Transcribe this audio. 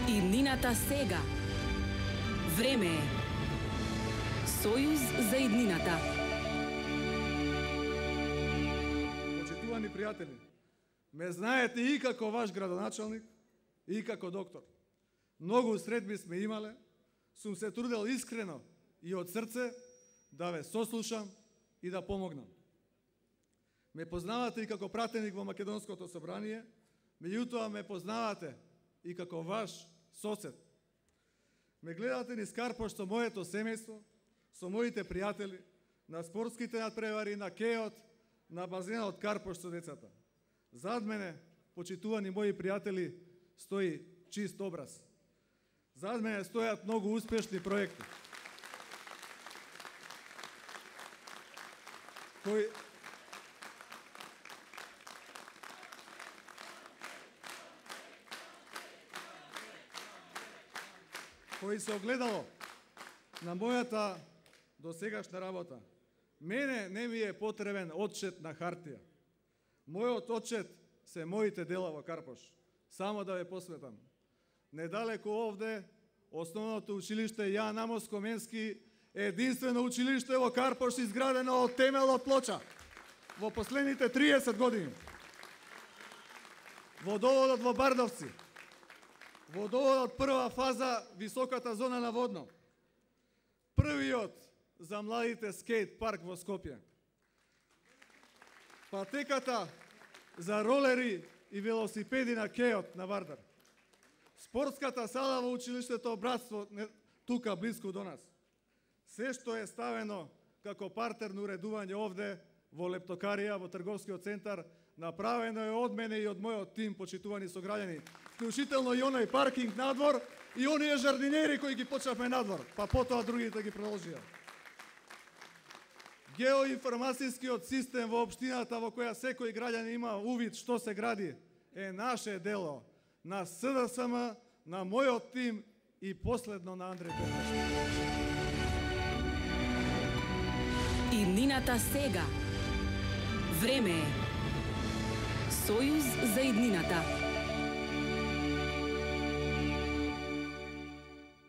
Иднината сега. Време е. Сојуз за иднината. Почитувани пријатели, ме знаете и како ваш градоначалник, и како доктор. Многу средби сме имале, сум се трудел искрено и од срце да ве сослушам и да помогнам. Ме познавате и како пратеник во Македонското собрание, меѓутоа ме познавате и како ваш сосед. Ме гледате низ Карпош со моето семејство, со моите пријатели, на спортските надпревари, на кеот, на базенот Карпош со децата. Зад мене, почитувани мои пријатели, стои чист образ. Зад мене стојат многу успешни проекти, кои се огледало на мојата досегашна работа. Мене не ми е потребен отчет на хартија. Мојот отчет се моите дела во Карпош. Само да ве посветам. Недалеку овде, основното училиште Јан Амос Коменски е единствено училиште во Карпош изградено од темел од плоча во последните 30 години. Водоводот во Бардовци, водоводот прва фаза, високата зона на Водно, првиот за младите скейт парк во Скопје, патеката за ролери и велосипеди на Кеот на Вардар, спортската сала во училиштето Братство тука близко до нас. Се што е ставено како партерно уредување овде во Лептокарија, во трговскиот центар, направено е од мене и од мојот тим, почитувани сограѓани, вклучително и оној паркинг надвор и оние жардинери кои ги почнавме надвор, па потоа другите ги продолжија. Геоинформацијскиот систем во општината во која секој граѓанин има увид што се гради е наше дело, на СДСМ, на мојот тим и последно на Андреј Петровски. Иднината сега. Време е. Сојуз за иднината.